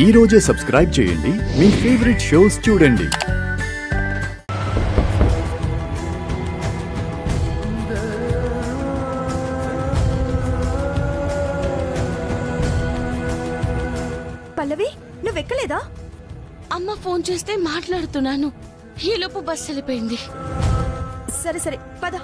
ఈ రోజే సబ్స్క్రైబ్ చేయండి, మీ ఫేవరెట్ షోస్ చూడండి. పల్లవి, నువ్వెక్కలేదా? అమ్మ ఫోన్ చేస్తే మాట్లాడుతున్నాను. ఈలోపు బస్సు వెళ్ళిపోయింది. సరే సరే పద.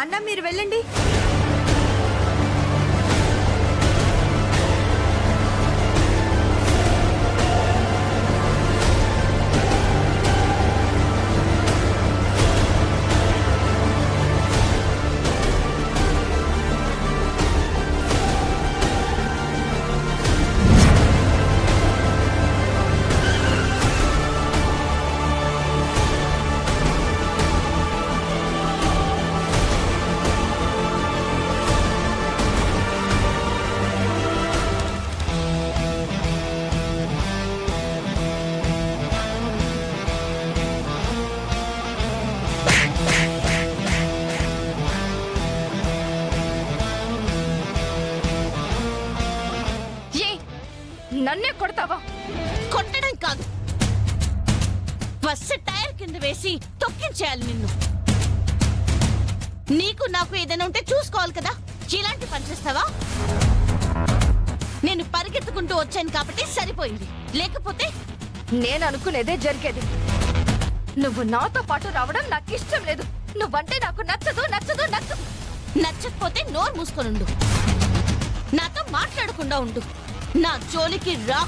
అన్న మీరు వెళ్ళండి. నన్నే కొడతావా? కొట్టడం కాదు, బస్సు టైర్ కింద వేసి తొక్కించేయాలి నిన్ను. నీకు నాకు ఏదైనా ఉంటే చూసుకోవాలి కదా, ఇలాంటి పని చేస్తావా? నేను పరిగెత్తుకుంటూ వచ్చాను కాబట్టి సరిపోయింది, లేకపోతే నేను అనుకునేదే జరిగేది. నువ్వు నాతో పాటు రావడం నాకు ఇష్టం లేదు. నువ్వంటే నాకు నచ్చదు నచ్చదు నచ్చదు. నచ్చకపోతే నోరు మూసుకొనుండు, నాతో మాట్లాడకుండా ఉండు, నా జోలికి రా.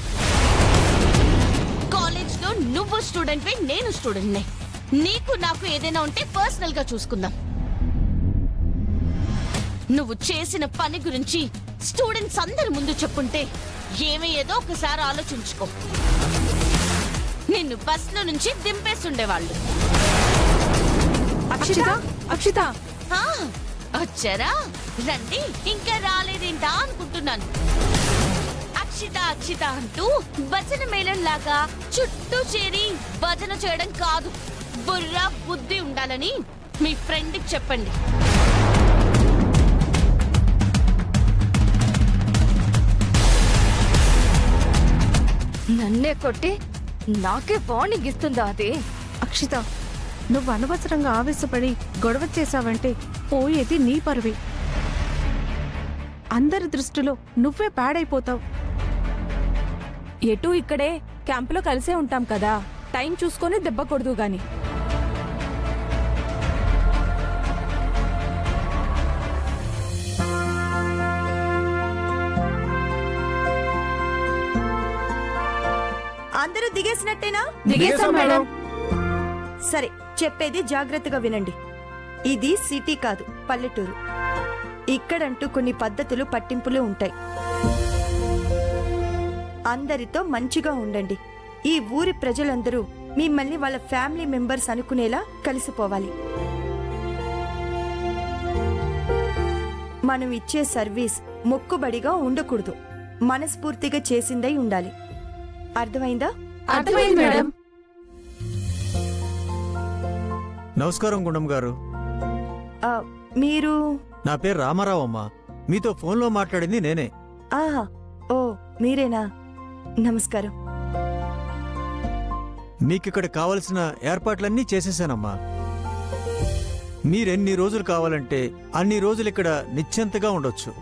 కాలేజ్ లో నువ్వు స్టూడెంట్, నేను స్టూడెంట్. నీకు నాకు ఏదైనా ఉంటే పర్సనల్ గా చూసుకుందాం. నువ్వు చేసిన పని గురించి స్టూడెంట్స్ అందరి ముందు చెప్పుంటే ఏమయ్యేదో ఒకసారి ఆలోచించుకో. నిన్ను బస్ లో నుంచి దింపేస్తుండేవాళ్ళు. అక్షిత, అక్షిత వచ్చారా? రండి, ఇంకా రాలేదేంటా అనుకుంటున్నాను. అక్షిత అక్షిత అంటూ భజన మేళం లాగా చుట్టూ చేరి భజన చేయడం కాదు. బుర్ర బుద్ధి ఉండాలని మీ ఫ్రెండ్కి చెప్పండి. నన్నే కొట్టి నాకే వార్నింగ్ ఇస్తుందా అది? అక్షిత, నువ్వు అనవసరంగా ఆవేశపడి గొడవ చేశావంటే పోయేది నీ పరువే. అందరి దృష్టిలో నువ్వే పాడైపోతావు. ఎటు ఇక్కడే క్యాంపులో కలిసే ఉంటాం కదా, టైం చూసుకొని దెబ్బ కొడదు గాని. అందరూ దిగేసినట్టేనా? దిగేసాం మేడం. సరే, చెప్పేది జాగ్రత్తగా వినండి. ఇది సిటీ కాదు, పల్లెటూరు. ఇక్కడంటూ కొన్ని పద్ధతులు పట్టింపులు ఉంటాయి. అందరితో మంచిగా ఉండండి. ఈ ఊరి ప్రజలందరూ మిమ్మల్ని వాళ్ళ ఫ్యామిలీ మెంబర్స్ అనుకునేలా కలిసిపోవాలి. మనం ఇచ్చే సర్వీస్ మొక్కుబడిగా ఉండకూడదు, మనస్ఫూర్తిగా చేసిందై ఉండాలి. అర్థమైందా? అర్థమైంది మేడం. నమస్కారం గుండం గారు. మీరు? నా పేరు రామారావు అమ్మా. మీతో ఫోన్లో మాట్లాడింది నేనే. ఆహా, ఓ మీరేనా? నమస్కారం. మీకిక్కడ కావలసిన ఏర్పాట్లన్నీ చేసేసానమ్మా. మీరెన్ని రోజులు కావాలంటే అన్ని రోజులు ఇక్కడ నిశ్చింతగా ఉండొచ్చు.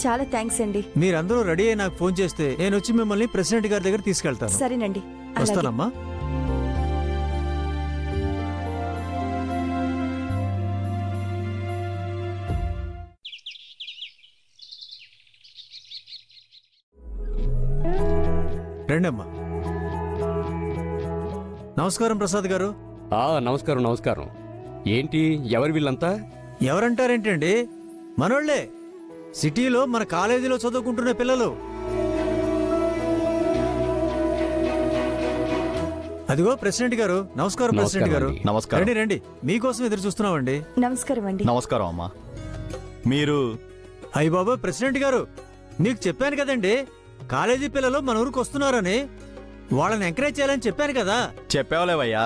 చాలా థ్యాంక్స్ అండి. మీరందరూ రెడీ అయి నాకు ఫోన్ చేస్తే నేను వచ్చి మిమ్మల్ని ప్రెసిడెంట్ గారి దగ్గర తీసుకెళ్తాను. సరేనండి, వస్తానమ్మా. రండమ్మా. నమస్కారం ప్రసాద్ గారు. నమస్కారం నమస్కారం. ఏంటి ఎవరు వీళ్ళంతా? ఎవరంటారేంటండి, మనోళ్లే. సిటీలో మన కాలేజీలో చదువుకుంటున్న పిల్లలు. అదిగో ప్రెసిడెంట్ గారు. నమస్కారం ప్రెసిడెంట్ గారు. నమస్కారం. రండి రండి, మీకోసం ఎదురు చూస్తున్నామండి. నమస్కారం అండి. నమస్కారం అమ్మా. మీరు? అయ్య బాబా ప్రెసిడెంట్ గారు, మీకు చెప్పాను కదండి కాలేజీ పిల్లలు మన ఊరికి వస్తున్నారని. వాళ్ళని ఎంకరేజ్ చేయాలని చెప్పాను కదా. చెప్పావులేవయ్యా.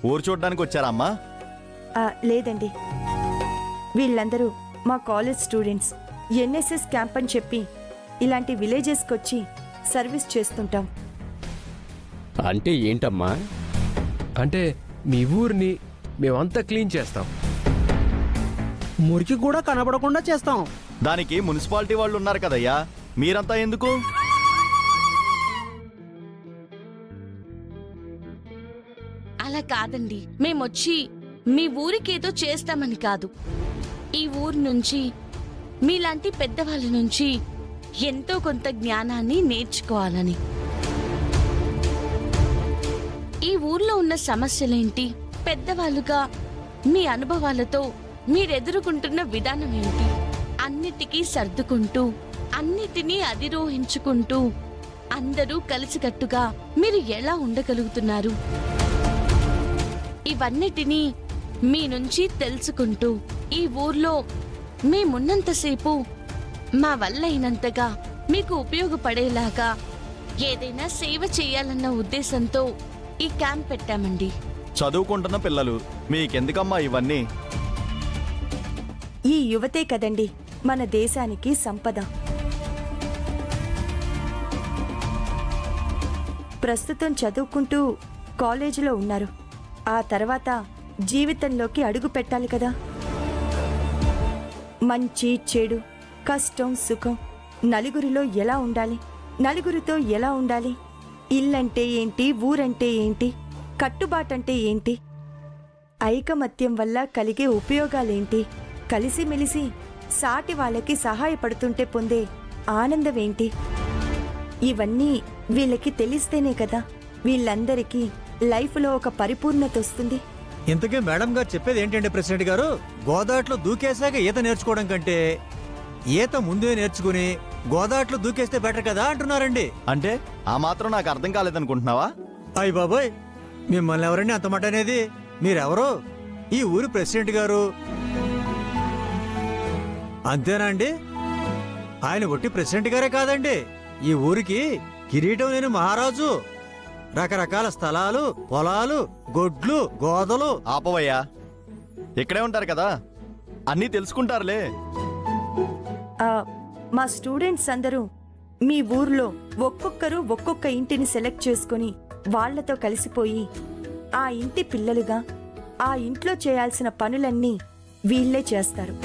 ఊరు చూడడానికి వచ్చారమ్మా? లేదండి, వీళ్ళందరూ మా కాలేజ్ స్టూడెంట్స్. ఎన్ఎస్ఎస్ క్యాంప్ అని చెప్పి ఇలాంటి విలేజెస్కి వచ్చి సర్వీస్ చేస్తుంటాం. అంటే ఏంటమ్మా? అంటే మీ ఊరిని మేమంతా క్లీన్ చేస్తాం, మురికి కూడా కనబడకుండా చేస్తాం. దానికి మున్సిపాలిటీ వాళ్ళు ఉన్నారు కదయ్యా, మీరంతా ఎందుకు? అలా కాదండి, మేమొచ్చి మీ ఊరికేదో చేస్తామని కాదు. ఈ ఊరు నుంచి మీలాంటి పెద్దవాళ్ళ నుంచి ఎంతో కొంత జ్ఞానాన్ని నేర్చుకోవాలని. ఈ ఊర్లో ఉన్న సమస్యలేంటి, పెద్దవాళ్ళుగా మీ అనుభవాలతో మీరెదుర్కొంటున్న విధానం ఏంటి, అన్నిటికీ సర్దుకుంటూ అన్నిటినీ అధిరోహించుకుంటూ అందరూ కలిసికట్టుగా మీరు ఎలా ఉండగలుగుతున్నారు, ఇవన్నిటినీ మీ నుంచి తెలుసుకుంటూ ఈ ఊర్లో మేమున్నంతసేపు మా వల్ల అయినంతగా మీకు ఉపయోగపడేలాగా ఏదైనా సేవ చేయాలన్న ఉద్దేశంతో ఈ క్యాంప్ పెట్టామండి. చదువుకుంటున్న పిల్లలు, మీకెందుకమ్మా ఇవన్నీ? ఈ యువతే కదండి మన దేశానికి సంపద. ప్రస్తుతం చదువుకుంటూ కాలేజీలో ఉన్నారు. ఆ తర్వాత జీవితంలోకి అడుగు పెట్టాలి కదా. మంచి చెడు, కష్టం సుఖం, నలుగురిలో ఎలా ఉండాలి, నలుగురితో ఎలా ఉండాలి, ఇల్లంటే ఏంటి, ఊరంటే ఏంటి, కట్టుబాటంటే ఏంటి, ఐకమత్యం వల్ల కలిగే ఉపయోగాలేంటి, కలిసిమెలిసి సాటి వాళ్ళకి సహాయపడుతుంటే పొందే ఆనందమేంటి, ఇవన్నీ వీళ్ళకి తెలిస్తేనే కదా వీళ్ళందరికీ లైఫ్లో ఒక పరిపూర్ణత వస్తుంది. ఇంతకీ మేడం గారు చెప్పేది ఏంటంటే ప్రెసిడెంట్ గారు, గోదాట్లో దూకేశాక ఈత నేర్చుకోవడం కంటే ఈత ముందే నేర్చుకుని గోదాట్లో దూకేస్తే బెటర్ కదా అంటున్నారండి. అంటే ఆ మాత్రం నాకు అర్థం కాలేదనుకుంటున్నావా? అయ్య బాబోయ్, మిమ్మల్ని ఎవరండి అంత మాట అనేది? మీరెవరు? ఈ ఊరు ప్రెసిడెంట్ గారు అంతేనా అండి? ఆయన ఒట్టి ప్రెసిడెంట్ గారే కాదండి, ఈ ఊరికి కిరీటం లేని మహారాజు. రకరకాల స్థలాలు, పొలాలు, గొడ్లు, గోదలు. ఆపవయ్యా, ఇక్కడే ఉంటారు కదా, అన్నీ తెలుసుకుంటారులే. మా స్టూడెంట్స్ అందరూ మీ ఊర్లో ఒక్కొక్కరు ఒక్కొక్క ఇంటిని సెలెక్ట్ చేసుకుని వాళ్లతో కలిసిపోయి ఆ ఇంటి పిల్లలుగా ఆ ఇంట్లో చేయాల్సిన పనులన్నీ వీళ్లే చేస్తారు.